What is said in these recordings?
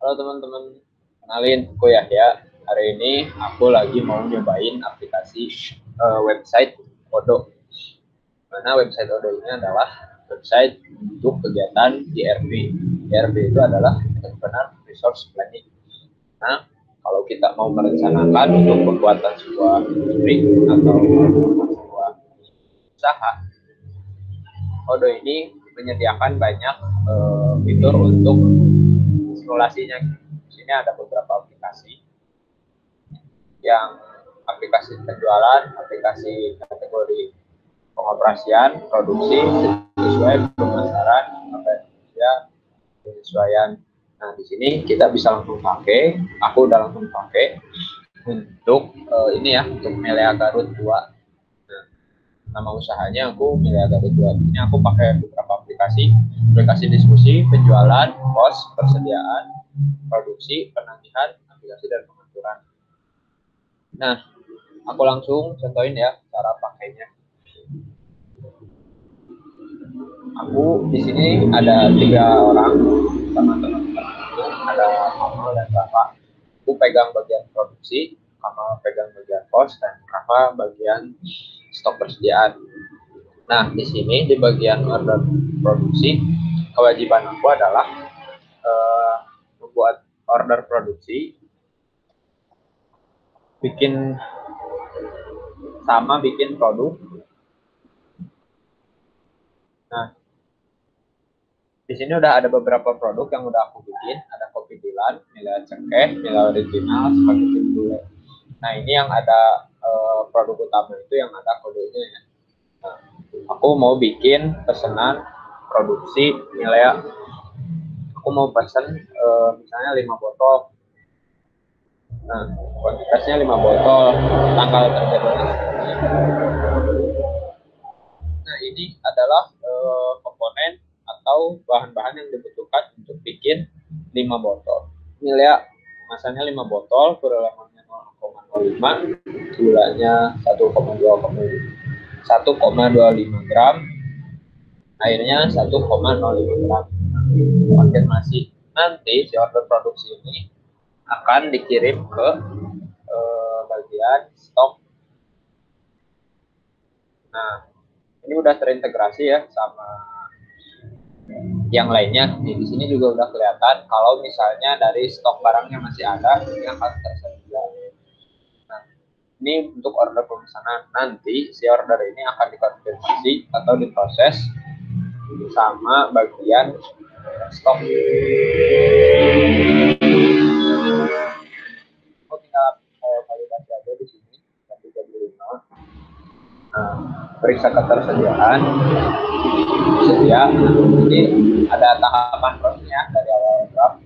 Halo teman-teman, kenalin aku Yahya. Hari ini aku lagi mau nyobain aplikasi website Odoo. Mana website Odoo ini adalah website untuk kegiatan IRP. IRP itu adalah Entrepreneur Resource Planning. Nah, kalau kita mau merencanakan untuk pembuatan sebuah industri atau sebuah usaha, Odoo ini menyediakan banyak fitur untuk simulasinya. Di sini ada beberapa aplikasi yang aplikasi penjualan, aplikasi kategori pengoperasian, produksi, sesuai pemasaran, penyesuaian. Nah, di sini kita bisa langsung pakai. Aku udah langsung pakai untuk ini ya, untuk Melea Garut 2. Nah, nama usahanya aku Melea Garut 2. Ini aku pakai beberapa aplikasi diskusi, penjualan, pos, persediaan, produksi, penagihan, aplikasi dan pengaturan. Nah, aku langsung contohin ya cara pakainya. Aku di sini ada 3 orang sama teman-teman. Ada Kamal dan Rafa. Aku pegang bagian produksi, Kamal pegang bagian pos, dan Rafa bagian stok persediaan. Nah, di sini di bagian order produksi, kewajiban aku adalah membuat order produksi, bikin produk. Nah, di sini udah ada beberapa produk yang udah aku bikin. Ada kopi Dilan, Melea Cengkeh, Melea Original, spaghetti bule. Nah, ini yang ada produk utama itu yang ada kodenya ya. Nah, aku mau bikin pesanan produksi Melea. Aku mau pesen misalnya 5 botol. Nah, kuantitasnya 5 botol, tanggal terbitnya. Nah, ini adalah komponen atau bahan-bahan yang dibutuhkan untuk bikin 5 botol. Melea kemasannya 5 botol, perlemannya 0,05, gulanya 1,25 gram, airnya 1,05 gram. Konfirmasi. Nanti si order produksi ini akan dikirim ke bagian stok. Nah, ini udah terintegrasi ya sama yang lainnya. Di sini juga udah kelihatan kalau misalnya dari stok barangnya masih ada, ini akan tersedia. Nah, ini untuk order pemesanan. Nanti si order ini akan dikonfirmasi atau diproses sama bagian stok. Aku tinggal validasi aja di sini nanti jadi 5. Nah, periksa ketersediaan, sedia. Jadi ada tahapan prosesnya dari awal draft.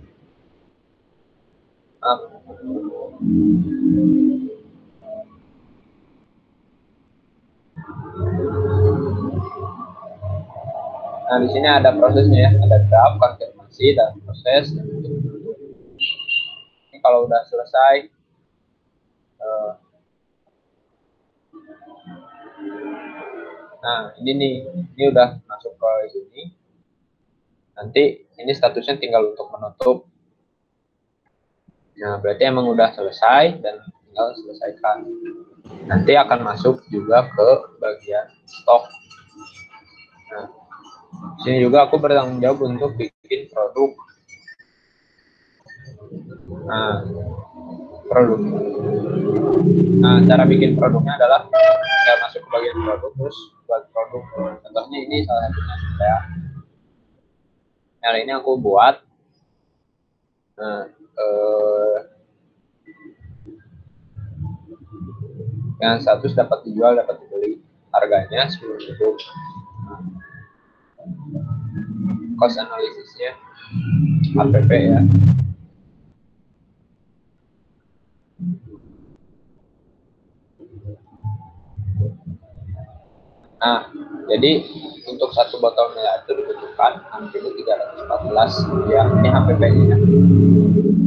Nah, di sini ada prosesnya ya, ada draft, konfirmasi, dan proses. Ini kalau udah selesai, nah ini udah masuk ke sini. Nanti ini statusnya tinggal untuk menutup. Nah, berarti emang udah selesai dan tinggal selesaikan. Nanti akan masuk juga ke bagian stok. Nah, sini juga aku bertanggung jawab untuk bikin produk. Nah, produk. Nah, cara bikin produknya adalah saya masuk ke bagian produk, terus buat produk. Contohnya ini salah satunya ya. Nah, ini aku buat. Nah, yang status dapat dijual, dapat dibeli. Harganya 10.000. Cost analisisnya APP ya. Nah, jadi untuk 1 botol Melea itu dibutuhkan hampir 314 ya. Ini HPP-nya.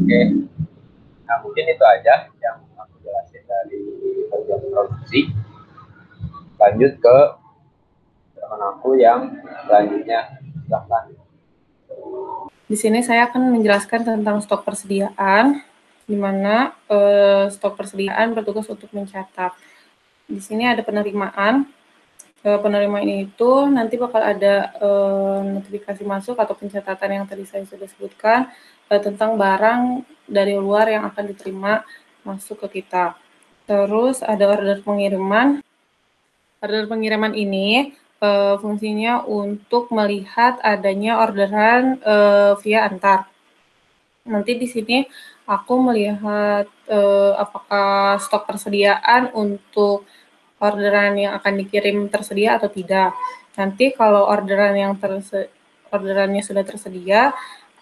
Oke. Nah, mungkin itu aja yang aku jelasin dari bagian produksi. Lanjut ke teman aku yang selanjutnya, silahkan. Di sini saya akan menjelaskan tentang stok persediaan, di mana stok persediaan bertugas untuk mencatat. Di sini ada penerimaan. Penerimaan itu nanti bakal ada notifikasi masuk atau pencatatan yang tadi saya sudah sebutkan tentang barang dari luar yang akan diterima masuk ke kita. Terus ada order pengiriman. Order pengiriman ini fungsinya untuk melihat adanya orderan via antar. Nanti di sini aku melihat apakah stok persediaan untuk orderan yang akan dikirim tersedia atau tidak. Nanti kalau orderannya sudah tersedia,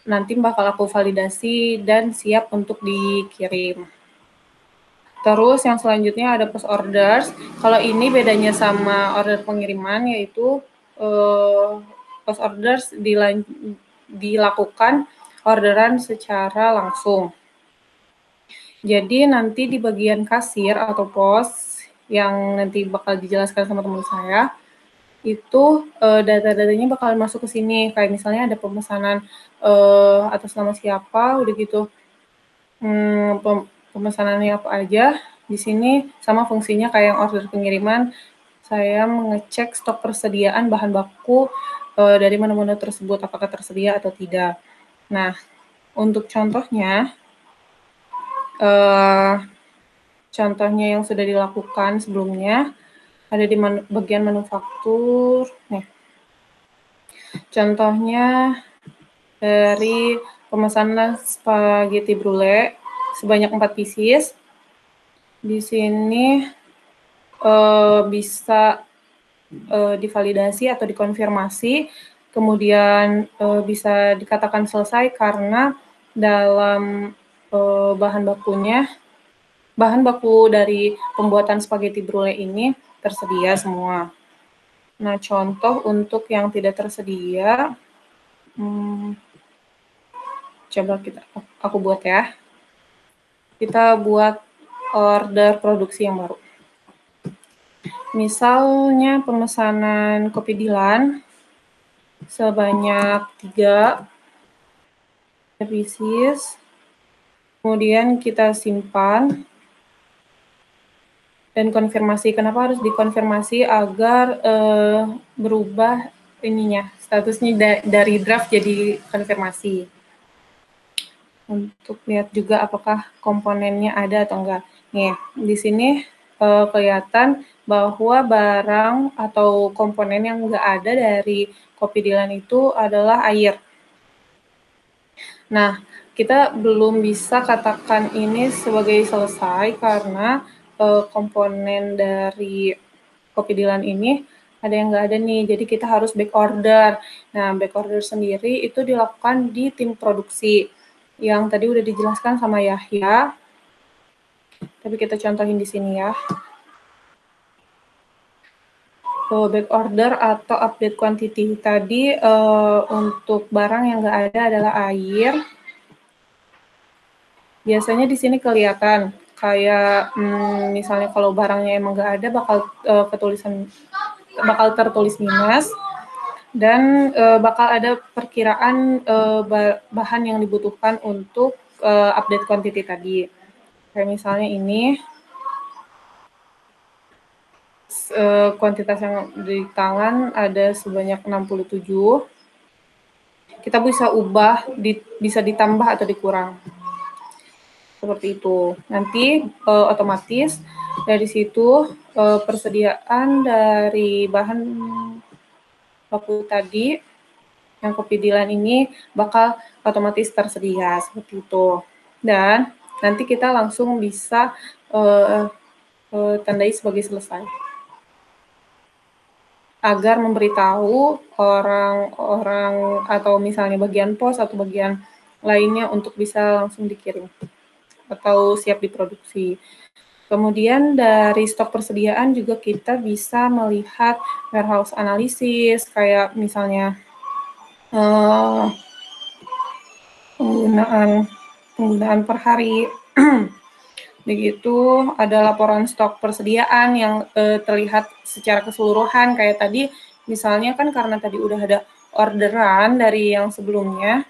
nanti bakal aku validasi dan siap untuk dikirim. Terus yang selanjutnya ada post orders. Kalau ini bedanya sama order pengiriman, yaitu post orders dilakukan orderan secara langsung. Jadi nanti di bagian kasir atau pos yang nanti bakal dijelaskan sama teman saya, itu data-datanya bakal masuk ke sini. Kayak misalnya ada pemesanan atas nama siapa, udah gitu pemesanannya apa aja. Di sini sama fungsinya kayak yang order pengiriman, saya mengecek stok persediaan bahan baku dari menu-menu tersebut, apakah tersedia atau tidak. Nah, untuk contohnya yang sudah dilakukan sebelumnya, ada di bagian manufaktur. Nih. Contohnya dari pemesanan spaghetti brulee sebanyak 4 pieces. Di sini bisa divalidasi atau dikonfirmasi, kemudian bisa dikatakan selesai karena dalam bahan baku dari pembuatan spaghetti brulee ini tersedia semua. Nah, contoh untuk yang tidak tersedia, coba aku buat ya. Kita buat order produksi yang baru. Misalnya pemesanan kopi Dilan sebanyak 3 pieces, kemudian kita simpan dan konfirmasi. Kenapa harus dikonfirmasi? Agar berubah statusnya dari draft jadi konfirmasi. Untuk lihat juga apakah komponennya ada atau enggak. Nih, di sini kelihatan bahwa barang atau komponen yang enggak ada dari kopi Dilan itu adalah air. Nah, kita belum bisa katakan ini sebagai selesai karena komponen dari kopi Dilan ini ada yang nggak ada nih, jadi kita harus back order. Nah, back order sendiri itu dilakukan di tim produksi yang tadi udah dijelaskan sama Yahya, tapi kita contohin di sini ya. Back order atau update quantity tadi untuk barang yang nggak ada adalah air. Biasanya di sini kelihatan kayak misalnya kalau barangnya emang nggak ada bakal tertulis minus dan bakal ada perkiraan bahan yang dibutuhkan untuk update quantity tadi. Kayak misalnya ini kuantitas yang di tangan ada sebanyak 67. Kita bisa ubah, bisa ditambah atau dikurang. Seperti itu. Nanti otomatis dari situ persediaan dari bahan baku tadi yang kopi Dilan ini bakal otomatis tersedia seperti itu. Dan nanti kita langsung bisa tandai sebagai selesai. Agar memberitahu orang-orang atau misalnya bagian pos atau bagian lainnya untuk bisa langsung dikirim atau siap diproduksi. Kemudian dari stok persediaan juga kita bisa melihat warehouse analysis, kayak misalnya penggunaan per hari. Begitu ada laporan stok persediaan yang terlihat secara keseluruhan, kayak tadi misalnya kan karena tadi udah ada orderan dari yang sebelumnya,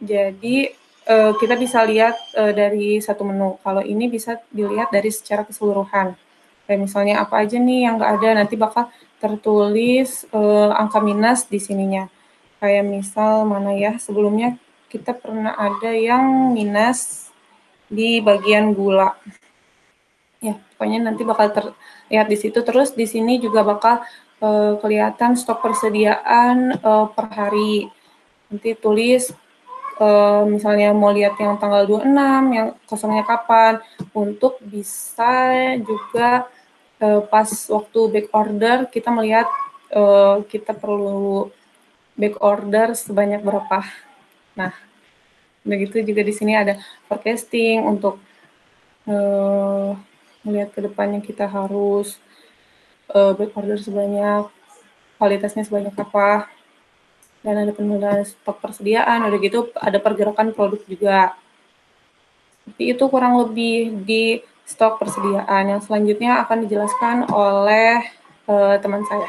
Jadi kita bisa lihat dari satu menu. Kalau ini bisa dilihat dari secara keseluruhan. Kayak misalnya apa aja nih yang nggak ada, nanti bakal tertulis angka minus di sininya. Kayak misal mana ya, sebelumnya kita pernah ada yang minus di bagian gula. Ya, pokoknya nanti bakal terlihat di situ. Terus di sini juga bakal kelihatan stok persediaan per hari. Nanti tulis misalnya mau lihat yang tanggal 26, yang kosongnya kapan, untuk bisa juga pas waktu back order kita melihat kita perlu back order sebanyak berapa. Nah, begitu juga di sini ada forecasting untuk melihat ke depannya kita harus back order sebanyak, kualitasnya sebanyak apa, dan ada penurunan stok persediaan, udah gitu ada pergerakan produk juga. Seperti itu kurang lebih di stok persediaan. Yang selanjutnya akan dijelaskan oleh teman saya.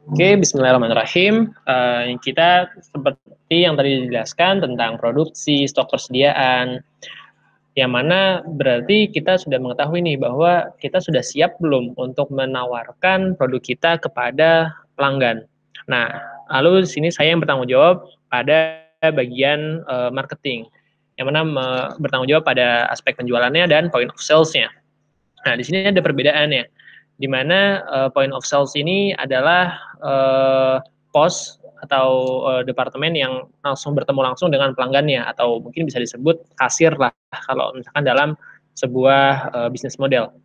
Oke, bismillahirrahmanirrahim. Kita seperti yang tadi dijelaskan tentang produksi, stok persediaan, yang mana berarti kita sudah mengetahui nih bahwa kita sudah siap belum untuk menawarkan produk kita kepada pelanggan. Nah, lalu di sini saya yang bertanggung jawab pada bagian marketing, yang mana bertanggung jawab pada aspek penjualannya dan point of sales-nya. Nah, di sini ada perbedaannya, di mana point of sales ini adalah pos atau departemen yang langsung bertemu langsung dengan pelanggannya, atau mungkin bisa disebut kasir lah kalau misalkan dalam sebuah bisnis model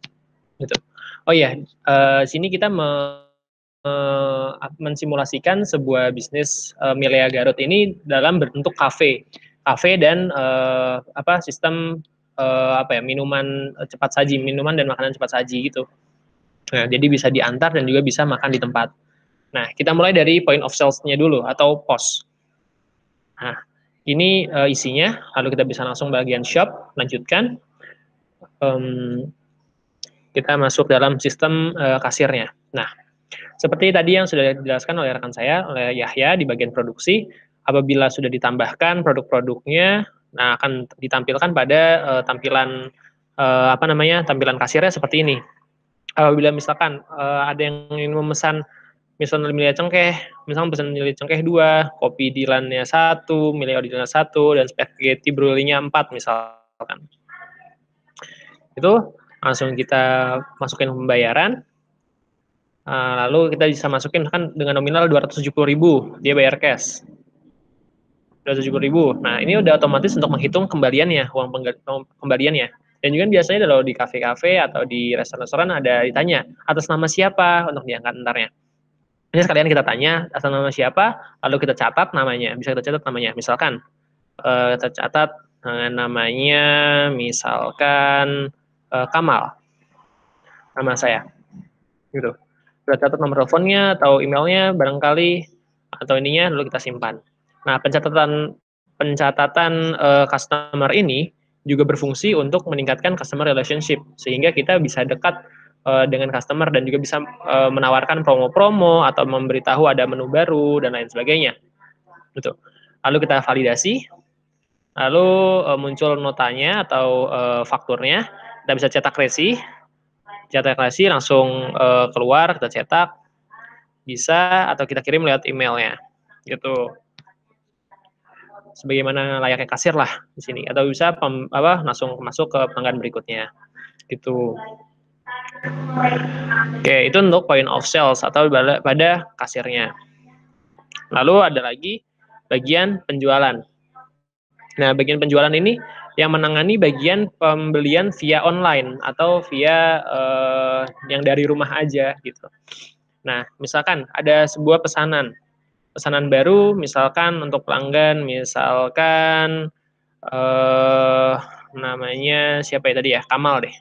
gitu. Oh iya, sini kita mensimulasikan sebuah bisnis Milea Garut ini dalam bentuk kafe dan sistem minuman cepat saji, minuman dan makanan cepat saji gitu. Nah, jadi bisa diantar dan juga bisa makan di tempat. Nah, kita mulai dari point of sales-nya dulu atau pos. Nah, ini isinya, lalu kita bisa langsung bagian shop, lanjutkan. Kita masuk dalam sistem kasirnya. Nah, seperti tadi yang sudah dijelaskan oleh rekan saya, oleh Yahya di bagian produksi, apabila sudah ditambahkan produk-produknya, nah akan ditampilkan pada tampilan tampilan kasirnya seperti ini. Apabila misalkan ada yang ingin memesan misalnya milih cengkeh, misalnya pesan milih cengkeh 2, kopi Dilannya 1, milih original 1, dan spaghetti brulee-nya 4 misalkan. Itu langsung kita masukin pembayaran. Lalu kita bisa masukin kan dengan nominal 270.000, dia bayar cash. 270.000. Nah, ini udah otomatis untuk menghitung kembaliannya, uang kembaliannya. Dan juga biasanya kalau di kafe-kafe atau di restoran-restoran ada ditanya, atas nama siapa untuk diangkat entarnya. Ini sekalian kita tanya atas nama siapa, lalu kita catat namanya. Bisa kita catat namanya. Misalkan kita catat namanya misalkan Kamal. Nama saya. Gitu. Kita catat nomor teleponnya atau emailnya barangkali atau ininya, lalu kita simpan. Nah, pencatatan customer ini juga berfungsi untuk meningkatkan customer relationship, sehingga kita bisa dekat dengan customer dan juga bisa menawarkan promo-promo atau memberitahu ada menu baru dan lain sebagainya. Gitu. Lalu kita validasi, lalu muncul notanya atau fakturnya, kita bisa cetak resi langsung keluar, kita cetak, bisa atau kita kirim lewat emailnya, gitu. Sebagaimana layaknya kasir lah di sini, atau bisa langsung masuk ke pelanggan berikutnya, gitu. Oke, itu untuk point of sales atau pada kasirnya. Lalu ada lagi bagian penjualan. Nah, bagian penjualan ini yang menangani bagian pembelian via online atau via yang dari rumah aja gitu. Nah, misalkan ada sebuah pesanan baru, misalkan untuk pelanggan, misalkan namanya siapa ya tadi ya, Kamal deh.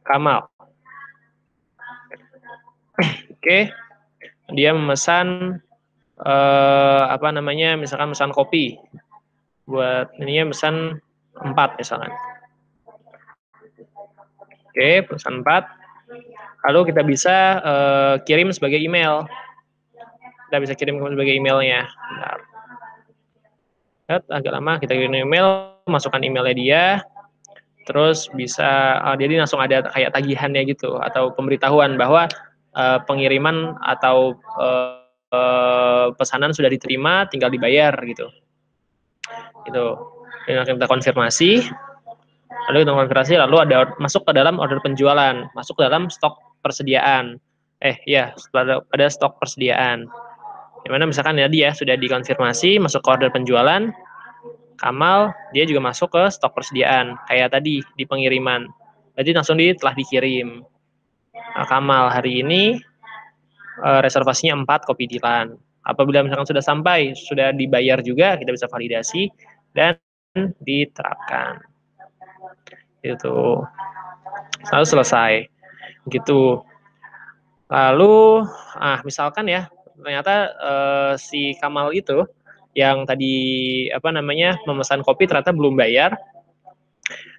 Kamal. Oke, dia memesan misalkan pesan kopi. Buat ininya pesan 4 misalkan. Oke, pesan 4. Lalu kita bisa kirim sebagai email. Kita bisa kirim sebagai emailnya. Bentar. agak lama, kita kirim email, masukkan emailnya dia, terus bisa jadi langsung ada kayak tagihannya gitu atau pemberitahuan bahwa pengiriman atau pesanan sudah diterima, tinggal dibayar gitu. Itu kita konfirmasi, lalu ada masuk ke dalam order penjualan, masuk ke dalam stok persediaan. Pada stok persediaan. Dimana misalkan tadi ya sudah dikonfirmasi masuk ke order penjualan, Kamal dia juga masuk ke stok persediaan kayak tadi di pengiriman. Jadi langsung telah dikirim. Nah, Kamal hari ini reservasinya 4 kopi Dilan. Apabila misalkan sudah sampai, sudah dibayar juga, kita bisa validasi dan diterapkan. Itu lalu selesai. Gitu. Lalu, misalkan ya, ternyata si Kamal itu yang tadi memesan kopi ternyata belum bayar,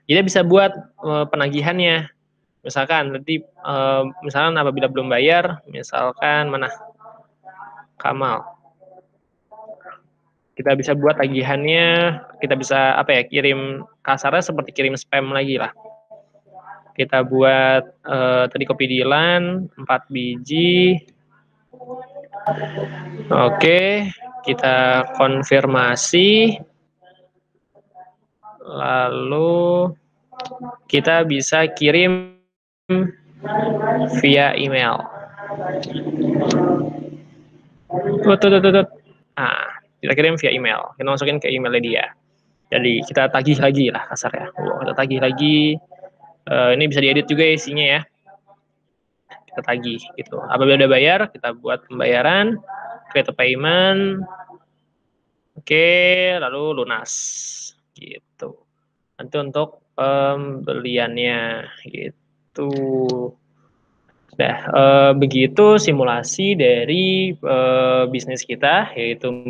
jadi bisa buat penagihannya. Misalkan nanti misalkan apabila belum bayar, misalkan mana Kamal, kita bisa buat tagihannya, kita bisa kirim kasarnya seperti kirim spam lagi lah. Kita buat tadi kopi Dilan 4 biji. Oke, kita konfirmasi. Lalu kita bisa kirim via email. Kita kirim via email. Kita masukin ke emailnya dia. Jadi kita tagih lagi lah kasarnya. Kita tagih lagi. Ini bisa diedit juga isinya ya. Kita tagih gitu. Apabila udah bayar, kita buat pembayaran, create a payment. Oke, lalu lunas. Gitu. Nanti untuk pembeliannya gitu. Nah, begitu simulasi dari bisnis kita, yaitu